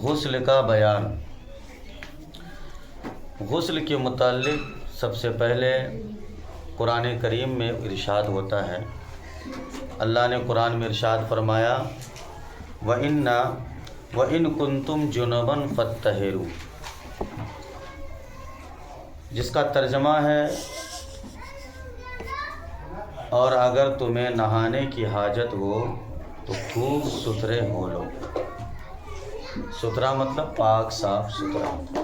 غسل کا بیان۔ غسل کے متعلق سب سے پہلے قرآن کریم میں ارشاد ہوتا ہے۔ اللہ نے قرآن میں ارشاد فرمایا وَإِن كُنتُمْ جُنُبًا فَاتَّهِرُوا، جس کا ترجمہ ہے اور اگر تمہیں نہانے کی حاجت ہو تو خوب ستھرے ہو لو۔ ستھرا مطلب پاک صاف ستھرا۔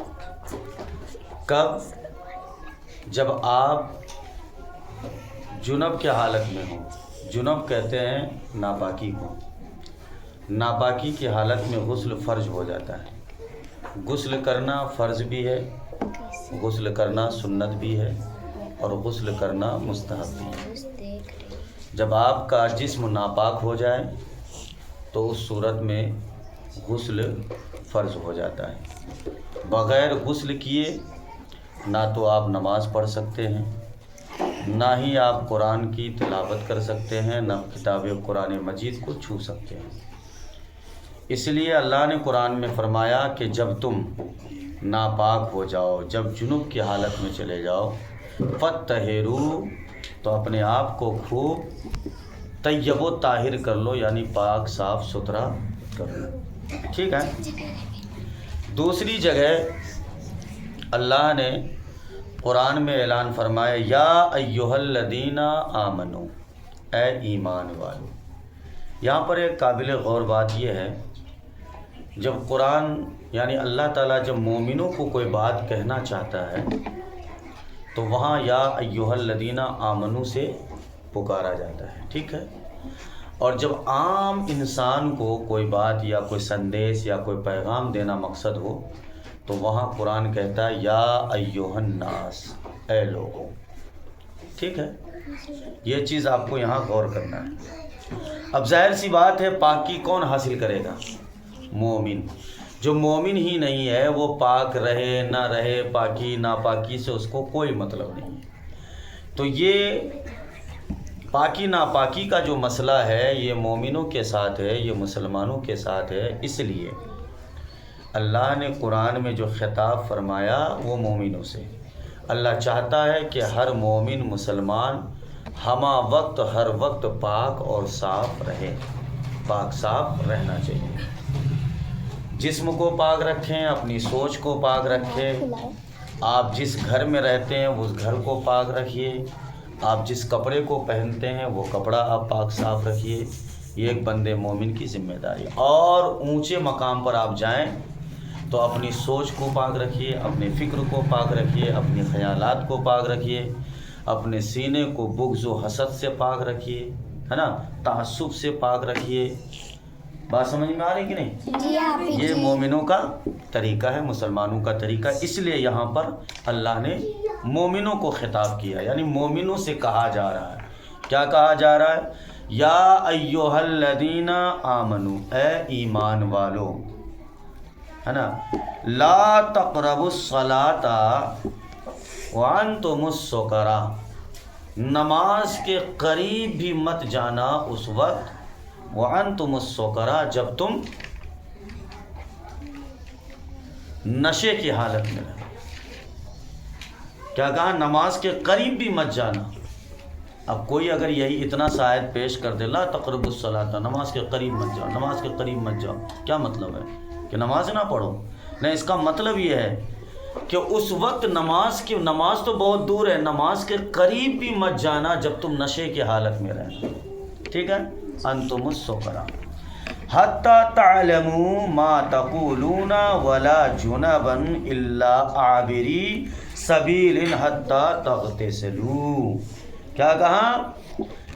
کب؟ جب آپ جنب کے حالت میں ہوں۔ جنب کہتے ہیں ناپاکی کو۔ ناپاکی کی حالت میں غسل فرض ہو جاتا ہے۔ غسل کرنا فرض بھی ہے، غسل کرنا سنت بھی ہے، اور غسل کرنا مستحب بھی ہے۔ جب آپ کا جسم ناپاک ہو جائے تو اس صورت میں غسل فرض ہو جاتا ہے۔ بغیر غسل کیے نہ تو آپ نماز پڑھ سکتے ہیں، نہ ہی آپ قرآن کی تلاوت کر سکتے ہیں، نہ کتاب قرآن مجید کو چھو سکتے ہیں۔ اس لیے اللہ نے قرآن میں فرمایا کہ جب تم ناپاک ہو جاؤ، جب جنوب کی حالت میں چلے جاؤ، فَاتَّهِرُوا، تو اپنے آپ کو خوب طیب و طاہر کر لو، یعنی پاک صاف ستھرا کر لو۔ ٹھیک ہے۔ دوسری جگہ اللہ نے قرآن میں اعلان فرمایا یا ایھا الذین آمنو، اے ایمان والو۔ یہاں پر ایک قابل غور بات یہ ہے، جب قرآن یعنی اللہ تعالیٰ جب مومنوں کو کوئی بات کہنا چاہتا ہے تو وہاں یا ایھا الذین آمنو سے پکارا جاتا ہے۔ ٹھیک ہے۔ اور جب عام انسان کو کوئی بات یا کوئی سندیش یا کوئی پیغام دینا مقصد ہو تو وہاں قرآن کہتا ہے یا ایھا الناس، اے لوگوں۔ ٹھیک ہے۔ یہ چیز آپ کو یہاں غور کرنا ہے۔ اب ظاہر سی بات ہے، پاکی کون حاصل کرے گا؟ مومن۔ جو مومن ہی نہیں ہے وہ پاک رہے نہ رہے، پاکی ناپاکی سے اس کو کوئی مطلب نہیں ہے۔ تو یہ پاکی ناپاکی کا جو مسئلہ ہے یہ مومنوں کے ساتھ ہے، یہ مسلمانوں کے ساتھ ہے۔ اس لیے اللہ نے قرآن میں جو خطاب فرمایا وہ مومنوں سے۔ اللہ چاہتا ہے کہ ہر مومن مسلمان ہمہ وقت ہر وقت پاک اور صاف رہے، پاک صاف رہنا چاہیے۔ جسم کو پاک رکھیں، اپنی سوچ کو پاک رکھیں۔ آپ جس گھر میں رہتے ہیں اس گھر کو پاک رکھیے، آپ جس کپڑے کو پہنتے ہیں وہ کپڑا آپ پاک صاف رکھیے۔ یہ ایک بندے مومن کی ذمہ داری۔ اور اونچے مقام پر آپ جائیں تو اپنی سوچ کو پاک رکھیے، اپنے فکر کو پاک رکھیے، اپنے خیالات کو پاک رکھیے، اپنے سینے کو بغض و حسد سے پاک رکھیے، ہے نا، تعصب سے پاک رکھیے۔ بات سمجھ میں آ رہی کہ نہیں؟ یہ مومنوں کا طریقہ ہے، مسلمانوں کا طریقہ۔ اس لیے یہاں پر اللہ نے مومنوں کو خطاب کیا، یعنی مومنوں سے کہا جا رہا ہے۔ کیا کہا جا رہا ہے؟ یا ایھا الذین آمنو، اے ایمان والو، ہے نا، لا تقربوا الصلاۃ وانتم سکریٰ، نماز کے قریب بھی مت جانا اس وقت وانتم سکریٰ جب تم نشے کی حالت میں رہو۔ کیا کہا؟ نماز کے قریب بھی مت جانا۔ اب کوئی اگر یہی اتنا سا آیت پیش کر دے لا تقربوا الصلاۃ، نماز کے قریب مت جاؤ، نماز کے قریب مت جاؤ، کیا مطلب ہے؟ کہ نماز نہ پڑھو؟ نہیں، اس کا مطلب یہ ہے کہ اس وقت نماز تو بہت دور ہے، نماز کے قریب بھی مت جانا جب تم نشے کی حالت میں رہنا۔ ٹھیک ہے۔ انتم السکریٰ حتی تعلموا ما تقولون ولا جنبا الا عابری سبیل حتی تغتسلوا۔ کیا کہا؟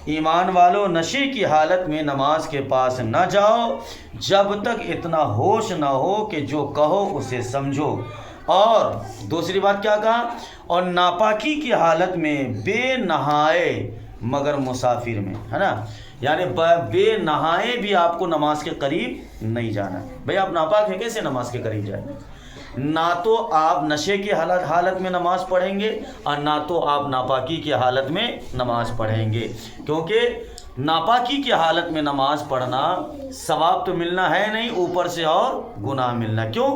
ایمان والو، نشے کی حالت میں نماز کے پاس نہ جاؤ جب تک اتنا ہوش نہ ہو کہ جو کہو اسے سمجھو۔ اور دوسری بات کیا کہا؟ اور ناپاکی کی حالت میں بے نہائے مگر مسافر میں، ہے نا، یعنی بے نہائے بھی آپ کو نماز کے قریب نہیں جانا۔ بھئی آپ ناپاک ہیں، کیسے نماز کے قریب جائیں؟ نہ تو آپ نشے کی حالت میں نماز پڑھیں گے اور نہ تو آپ ناپاکی کی حالت میں نماز پڑھیں گے، کیونکہ ناپاکی کی حالت میں نماز پڑھنا ثواب تو ملنا ہے نہیں، اوپر سے اور گناہ ملنا. کیوں؟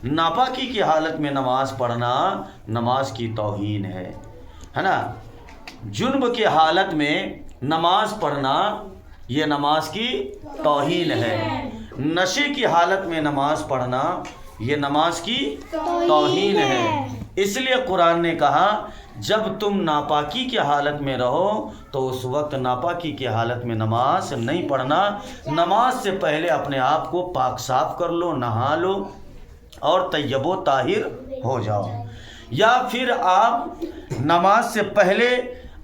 ناپاکی کی حالت میں نماز پڑھنا نماز کی توہین ہے نا. جنب کی حالت میں نماز پڑھنا یہ نماز کی توہین ہے. نشے کی حالت میں نماز پڑھنا یہ نماز کی توہین ہے. اس لیے قرآن نے کہا جب تم ناپاکی کی حالت میں رہو تو اس وقت ناپاکی کی حالت میں نماز نہیں پڑھنا. نماز سے پہلے اپنے آپ کو پاک صاف کر لو، نہا لو اور طیب و طاہر ہو جاؤ. یا پھر آپ نماز سے پہلے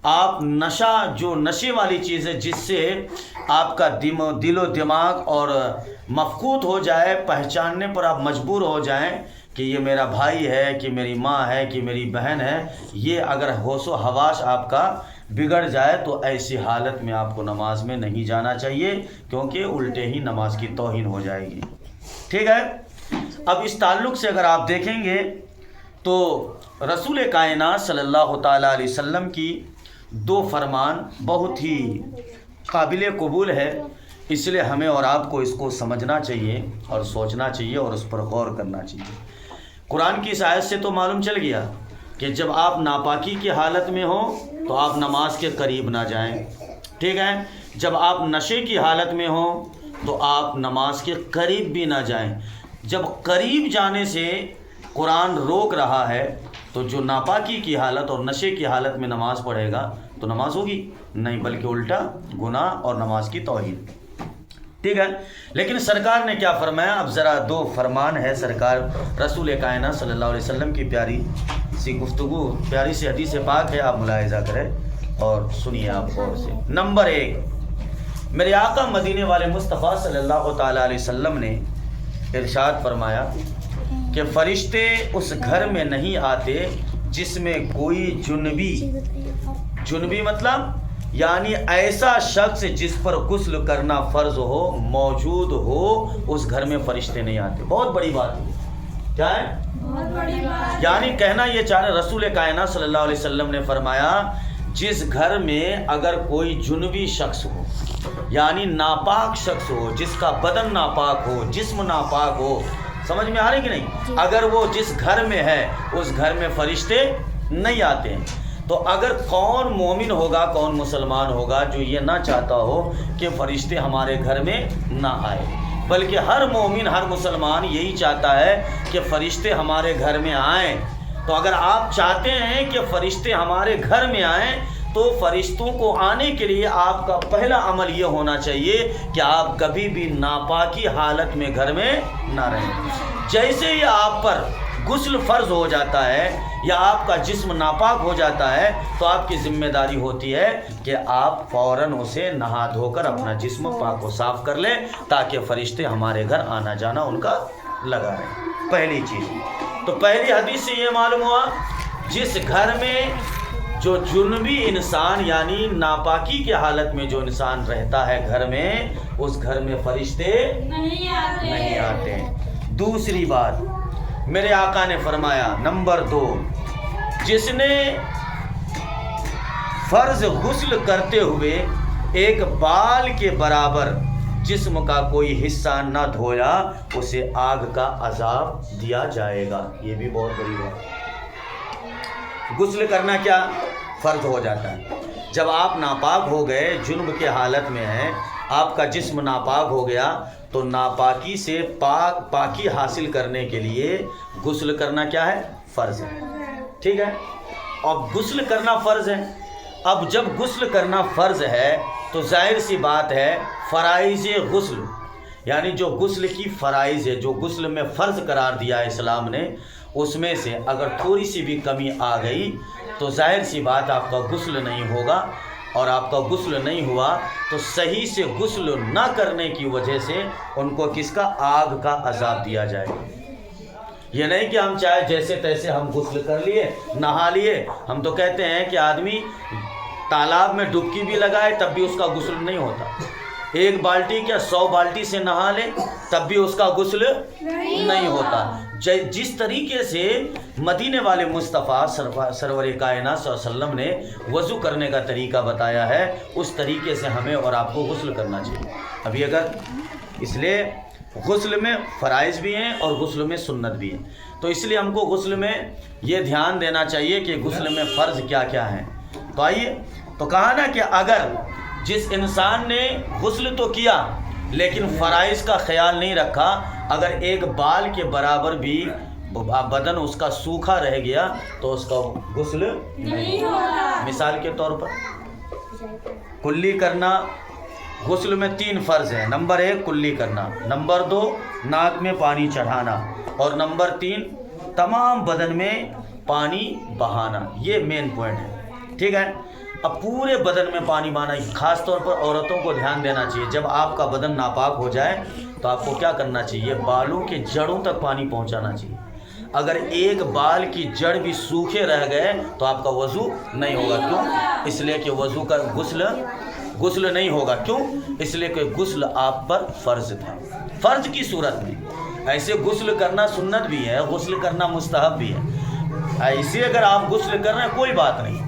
آپ نشہ، جو نشے والی چیز ہے جس سے آپ کا دل و دماغ اور مفقود ہو جائے، پہچاننے پر آپ مجبور ہو جائیں کہ یہ میرا بھائی ہے، کہ میری ماں ہے، کہ میری بہن ہے، یہ اگر ہوش و حواس آپ کا بگڑ جائے تو ایسی حالت میں آپ کو نماز میں نہیں جانا چاہیے، کیونکہ الٹے ہی نماز کی توہین ہو جائے گی. ٹھیک ہے. اب اس تعلق سے اگر آپ دیکھیں گے تو رسول کائنات صلی اللہ تعالیٰ علیہ وسلم کی 2 فرمان بہت ہی قابل قبول ہے. اس لیے ہمیں اور آپ کو اس کو سمجھنا چاہیے اور سوچنا چاہیے اور اس پر غور کرنا چاہیے. قرآن کی اس آیت سے تو معلوم چل گیا کہ جب آپ ناپاکی کی حالت میں ہوں تو آپ نماز کے قریب نہ جائیں. ٹھیک ہے. جب آپ نشے کی حالت میں ہوں تو آپ نماز کے قریب بھی نہ جائیں. جب قریب جانے سے قرآن روک رہا ہے تو جو ناپاکی کی حالت اور نشے کی حالت میں نماز پڑھے گا تو نماز ہوگی نہیں، بلکہ الٹا گناہ اور نماز کی توہین. ٹھیک ہے. لیکن سرکار نے کیا فرمایا؟ اب ذرا 2 فرمان ہے سرکار رسول کائنات صلی اللہ علیہ وسلم کی پیاری سی گفتگو، پیاری سی حدیث پاک ہے، آپ ملاحظہ کریں اور سنیے آپ غور سے. نمبر 1، میرے آقا مدینے والے مصطفیٰ صلی اللہ تعالیٰ علیہ وسلم نے ارشاد فرمایا کہ فرشتے اس گھر میں نہیں آتے جس میں کوئی جنبی مطلب یعنی ایسا شخص جس پر غسل کرنا فرض ہو موجود ہو، اس گھر میں فرشتے نہیں آتے. بہت بڑی بات ہے. کیا ہے؟ بہت بڑی بات. یعنی کہنا یہ چاہ رہے رسول کائنات صلی اللہ علیہ وسلم نے فرمایا جس گھر میں اگر کوئی جنبی شخص ہو، یعنی ناپاک شخص ہو، جس کا بدن ناپاک ہو، جسم ناپاک ہو، سمجھ میں آ رہی کہ نہیں؟ اگر وہ جس گھر میں ہے اس گھر میں فرشتے نہیں آتے ہیں. تو اگر کون مومن ہوگا، کون مسلمان ہوگا جو یہ نہ چاہتا ہو کہ فرشتے ہمارے گھر میں نہ آئے، بلکہ ہر مومن، ہر مسلمان یہی چاہتا ہے کہ فرشتے ہمارے گھر میں آئیں. تو اگر آپ چاہتے ہیں کہ فرشتے ہمارے گھر میں آئیں تو فرشتوں کو آنے کے لیے آپ کا پہلا عمل یہ ہونا چاہیے کہ آپ کبھی بھی ناپاکی حالت میں گھر میں نہ رہیں. جیسے ہی آپ پر غسل فرض ہو جاتا ہے یا آپ کا جسم ناپاک ہو جاتا ہے تو آپ کی ذمہ داری ہوتی ہے کہ آپ فوراً اسے نہا دھو کر اپنا جسم پاک و صاف کر لیں تاکہ فرشتے ہمارے گھر آنا جانا ان کا لگا رہے. پہلی چیز. تو پہلی حدیث سے یہ معلوم ہوا جس گھر میں جو جنبی انسان یعنی ناپاکی کی حالت میں جو انسان رہتا ہے گھر میں، اس گھر میں فرشتے نہیں آتے. دوسری بات میرے آقا نے فرمایا نمبر 2، جس نے فرض غسل کرتے ہوئے ایک بال کے برابر جسم کا کوئی حصہ نہ دھویا اسے آگ کا عذاب دیا جائے گا. یہ بھی بہت بڑی بات ہے. غسل کرنا کیا فرض ہو جاتا ہے جب آپ ناپاک ہو گئے، جنب کے حالت میں ہیں، آپ کا جسم ناپاک ہو گیا تو ناپاکی سے پاکی حاصل کرنے کے لیے غسل کرنا کیا ہے؟ فرض ہے. ٹھیک ہے. اب غسل کرنا فرض ہے. اب جب غسل کرنا فرض ہے تو ظاہر سی بات ہے فرائض غسل یعنی جو غسل کی فرائض ہے، جو غسل میں فرض قرار دیا ہے اسلام نے، اس میں سے اگر تھوڑی سی بھی کمی آ گئی تو ظاہر سی بات آپ کا غسل نہیں ہوگا، اور آپ کا غسل نہیں ہوا تو صحیح سے غسل نہ کرنے کی وجہ سے ان کو کس کا؟ آگ کا عذاب دیا جائے گا. یہ نہیں کہ ہم چاہے جیسے تیسے ہم غسل کر لیے، نہا لیے. ہم تو کہتے ہیں کہ آدمی تالاب میں ڈبکی بھی لگائے تب بھی اس کا غسل نہیں ہوتا. 1 बाल्टी क्या 100 बाल्टी से नहा ले तब भी उसका गुस्ल नहीं होता। जिस तरीके से मदीने वाले मुस्तफ़ा सरवर कायनात सल्लल्लाहु अलैहि वसल्लम ने वज़ू करने का तरीका बताया है, उस तरीके से हमें और आपको गुस्ल करना चाहिए। अभी अगर इसलिए गुस्ल में फ़राइज़ भी हैं और गुस्ल में सुन्नत भी है, तो इसलिए हमको गुस्ल में ये ध्यान देना चाहिए कि गुस्ल में फ़र्ज़ क्या क्या हैं। तो आइए, तो कहा ना कि अगर जिस इंसान ने गुस्ल तो किया लेकिन फ़राइज़ का ख्याल नहीं रखा, अगर एक बाल के बराबर भी बदन उसका सूखा रह गया तो उसका गुस्ल नहीं होगा। मिसाल के तौर पर कुल्ली करना, गुस्ल में 3 फ़र्ज़ हैं। नंबर 1 कुल्ली करना, नंबर 2 नाक में पानी चढ़ाना, और नंबर 3 तमाम बदन में पानी बहाना। ये मेन पॉइंट है, ठीक है। अब पूरे बदन में पानी बहाना, ख़ास तौर पर औरतों को ध्यान देना चाहिए। जब आपका बदन नापाक हो जाए तो आपको क्या करना चाहिए, बालों के जड़ों तक पानी पहुंचाना चाहिए। अगर एक बाल की जड़ भी सूखे रह गए तो आपका वज़ू नहीं होगा। क्यों? इसलिए कि वज़ू का गुस्ल नहीं होगा। क्यों? इसलिए कि गुस्ल आप पर फ़र्ज़ था। फ़र्ज़ की सूरत में ऐसे गुस्ल करना सुन्नत भी है, गुस्ल करना मुस्तहब भी है। ऐसे अगर आप गुस्ल कर रहे हैं कोई बात नहीं,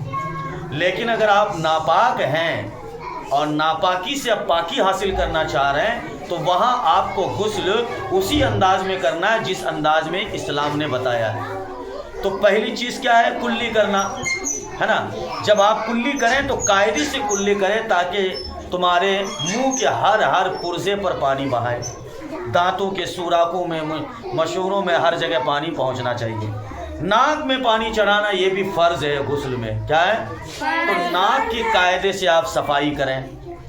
लेकिन अगर आप नापाक हैं और नापाकी से आप पाकी हासिल करना चाह रहे हैं तो वहाँ आपको गुस्ल उसी अंदाज में करना है जिस अंदाज में इस्लाम ने बताया है। तो पहली चीज़ क्या है, कुल्ली करना, है ना। जब आप कुल्ली करें तो कायदे से कुल्ली करें ताकि तुम्हारे मुंह के हर पुर्जे पर पानी बहाए, दांतों के सुराखों में, मशूरों में, हर जगह पानी पहुंचना चाहिए। नाक में पानी चढ़ाना ये भी फ़र्ज़ है गुस्ल में। क्या है? तो नाक की कायदे से आप सफाई करें,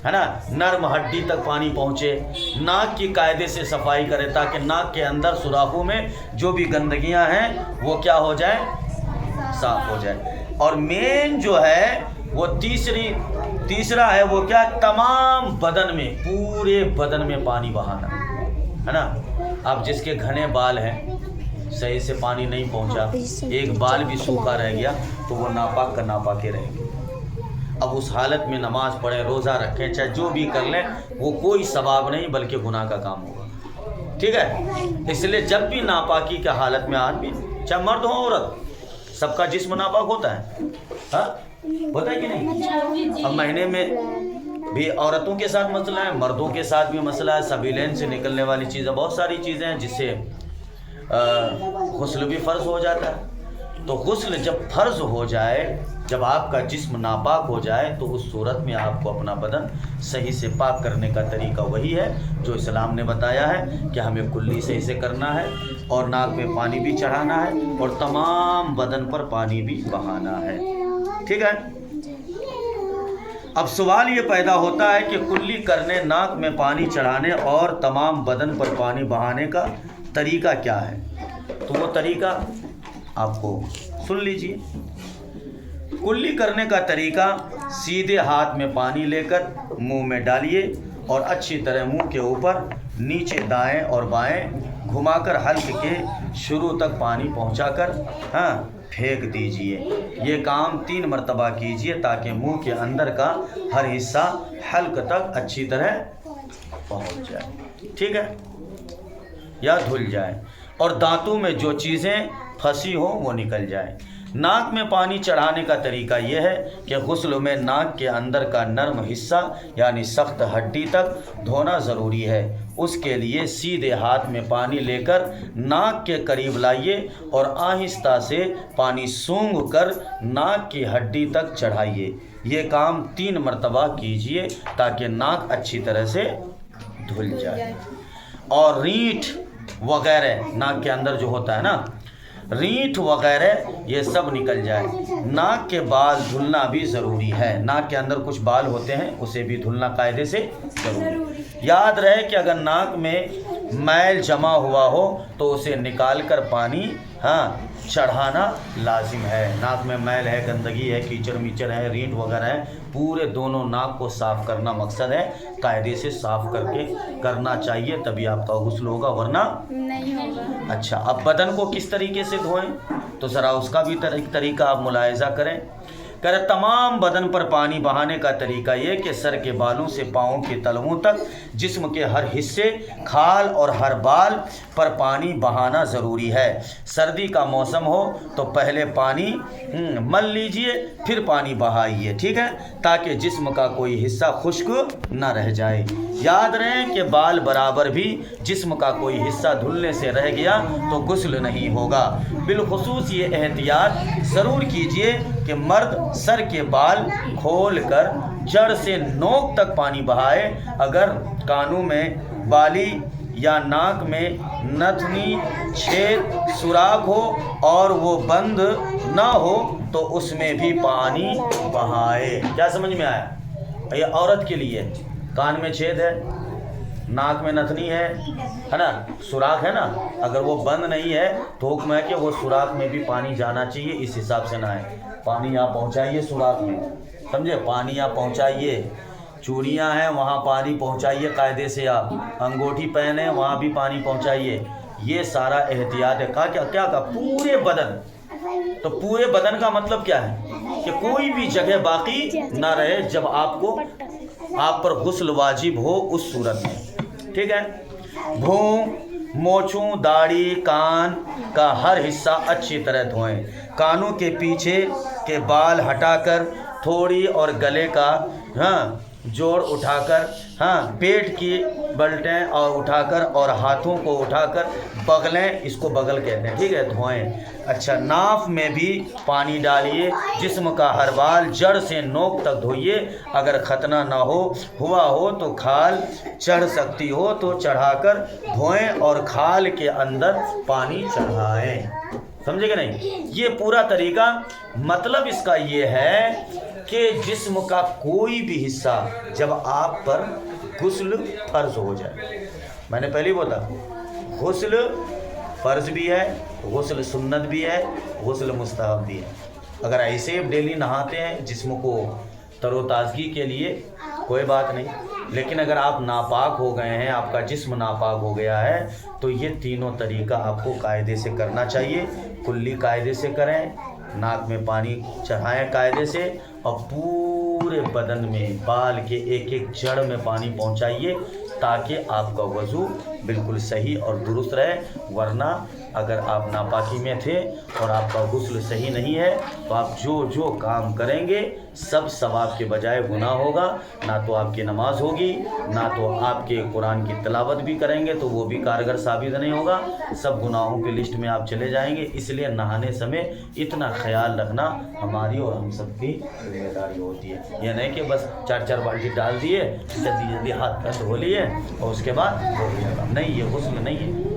है ना, नर्म हड्डी तक पानी पहुँचे। नाक की कायदे से सफाई करें ताकि नाक के अंदर सुराखों में जो भी गंदगियां हैं वो क्या हो जाए, साफ हो जाए। और मेन जो है वो तीसरा है वो क्या, तमाम बदन में, पूरे बदन में पानी बहाना, है ना। अब जिसके घने बाल हैं, सही से पानी नहीं पहुंचा, एक बाल भी सूखा रह गया तो वो नापाक का नापाके रहेंगे। अब उस हालत में नमाज पढ़ें, रोज़ा रखें, चाहे जो भी कर लें, वो कोई सवाब नहीं बल्कि गुनाह का काम होगा, ठीक है। इसलिए जब भी नापाकी की हालत में आदमी, चाहे मर्द हो औरत, सबका जिस्म नापाक होता है, हाँ होता है कि नहीं। अब महीने में भी औरतों के साथ मसला है, मर्दों के साथ भी मसला है। सबीलेन से निकलने वाली चीज़ें, बहुत सारी चीज़ें हैं जिससे गुस्ल भी फ़र्ज़ हो जाता है। तो गुस्ल जब फ़र्ज़ हो जाए, जब आपका जिस्म नापाक हो जाए, तो उस सूरत में आपको अपना बदन सही से पाक करने का तरीका वही है जो इस्लाम ने बताया है कि हमें कुल्ली से इसे करना है और नाक में पानी भी चढ़ाना है और तमाम बदन पर पानी भी बहाना है, ठीक है। अब सवाल ये पैदा होता है कि कुल्ली करने, नाक में पानी चढ़ाने और तमाम बदन पर पानी बहाने का तरीका क्या है। तो वो तरीका आपको सुन लीजिए। कुल्ली करने का तरीका, सीधे हाथ में पानी लेकर मुंह में डालिए और अच्छी तरह मुंह के ऊपर नीचे दाएं और बाएं घुमाकर हल्क के शुरू तक पानी पहुंचाकर फेंक दीजिए। ये काम 3 मरतबा कीजिए ताकि मुंह के अंदर का हर हिस्सा हल्क तक अच्छी तरह पहुंच जाए, ठीक है, या धुल जाए और दांतों में जो चीज़ें फंसी हो वो निकल जाए। नाक में पानी चढ़ाने का तरीका यह है कि गुस्ल में नाक के अंदर का नर्म हिस्सा यानी सख्त हड्डी तक धोना ज़रूरी है। उसके लिए सीधे हाथ में पानी लेकर नाक के करीब लाइए और आहिस्ता से पानी सूंघ कर नाक की हड्डी तक चढ़ाइए। ये काम 3 मरतबा कीजिए ताकि नाक अच्छी तरह से धुल जाए और रीठ वगैरह नाक के अंदर जो होता है ना, रीठ वगैरह ये सब निकल जाए। नाक के बाल धुलना भी ज़रूरी है। नाक के अंदर कुछ बाल होते हैं उसे भी धुलना कायदे से ज़रूरी। याद रहे कि अगर नाक में मैल जमा हुआ हो तो उसे निकाल कर पानी चढ़ाना लाजिम है। नाक में मैल है, गंदगी है, कीचड़ मीचड़ है, रीठ वगैरह है, पूरे दोनों नाक को साफ़ करना मकसद है। कायदे से साफ़ करके करना चाहिए तभी आपका गुस्ल होगा, वरना नहीं होगा। अच्छा, अब बदन को किस तरीके से धोएं तो ज़रा उसका भी तरीका आप मुलाहिज़ा करें। کہ तमाम बदन पर पानी बहाने का तरीका ये कि सर के बालों से पाँव के तलवों तक जिस्म के हर हिस्से, खाल और हर बाल पर पानी बहाना ज़रूरी है। सर्दी का मौसम हो तो पहले पानी मल लीजिए, फिर पानी बहाइए, ठीक है, ताकि जिस्म का कोई हिस्सा खुश्क न रह जाए। याद रहे कि बाल बराबर भी जिस्म का कोई हिस्सा धुलने से रह गया तो गुस्ल नहीं होगा। बिलखुसूस ये एहतियात ज़रूर कीजिए कि मर्द सर के बाल खोल कर जड़ से नोक तक पानी बहाए। अगर कानों में बाली या नाक में नथनी, छेद, सुराख हो और वो बंद ना हो तो उसमें भी पानी बहाए। क्या समझ में आया? ये औरत के लिए कान में छेद है, नाक में नथनी है ना, सुराख है ना, अगर वो बंद नहीं है तो हुक्म है कि वो सुराख में भी पानी जाना चाहिए, इस हिसाब से ना है। पानी यहाँ पहुँचाइए सुराख में, समझे, पानी यहाँ पहुँचाइए। चूड़ियाँ हैं वहाँ पानी पहुँचाइए कायदे से, आप अंगूठी पहने वहाँ भी पानी पहुँचाइए। ये सारा एहतियात है। कहा क्या का पूरे बदन, तो पूरे बदन का मतलब क्या है कि कोई भी जगह बाकी ना रहे जब आप पर गुस्ल वाजिब हो उस सूरत में, ठीक है। भूं, मोछों, दाढ़ी, कान का हर हिस्सा अच्छी तरह धोएं। कानों के पीछे के बाल हटाकर थोड़ी और गले का जोड़ उठाकर, पेट की बल्टें और उठाकर और हाथों को उठाकर बगलें, इसको बगल कहते हैं, ठीक है, धोएं। अच्छा, नाफ में भी पानी डालिए। जिस्म का हर बाल जड़ से नोक तक धोइए। अगर खतना ना हुआ हो तो खाल चढ़ सकती हो तो चढ़ाकर धोएं और खाल के अंदर पानी चढ़ाएं। समझे कि नहीं? ये पूरा तरीका, मतलब इसका ये है कि जिस्म का कोई भी हिस्सा जब आप पर गुस्ल फ़र्ज हो जाए, मैंने पहले ही बोला गुस्ल फ़र्ज भी है, गुस्ल सुन्नत भी है, गुस्ल मुस्तहब भी है। अगर ऐसे ही डेली नहाते हैं जिस्म को तरोताज़गी के लिए कोई बात नहीं, लेकिन अगर आप नापाक हो गए हैं, आपका जिस्म नापाक हो गया है, तो ये तीनों तरीका आपको कायदे से करना चाहिए। कुल्ली कायदे से करें, नाक में पानी चढ़ाएं कायदे से, और पूरे बदन में बाल के एक एक जड़ में पानी पहुंचाइए ताकि आपका वज़ू बिल्कुल सही और दुरुस्त रहे। वरना अगर आप नापाकी में थे और आपका गुस्ल सही नहीं है तो आप जो काम करेंगे सब सवाब के बजाय गुनाह होगा। ना तो आपकी नमाज होगी, ना तो आपके कुरान की तिलावत भी करेंगे तो वो भी कारगर साबित नहीं होगा, सब गुनाहों की लिस्ट में आप चले जाएंगे। इसलिए नहाने समय इतना ख्याल रखना हमारी और हम सब की जिम्मेदारी होती है। यह नहीं कि बस 4 बाल्टी डाल दिए, जल्दी हाथ पैर धो लिए और उसके बाद धो लिया, नहीं, ये गुस्ल नहीं है,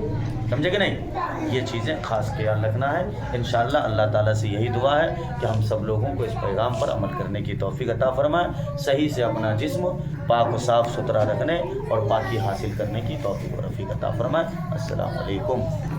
समझे कि नहीं? ये चीज़ें ख़ास ख्याल रखना है। इंशाअल्लाह अल्लाह ताला से यही दुआ है कि हम सब लोगों को इस पैगाम पर अमल करने की तौफीक अता फरमाए, सही से अपना जिस्म पाक व साफ़ सुथरा रखने और पाकी हासिल करने की तौफीक व रफ़ीक अता फरमाए। अस्सलामु अलैकुम।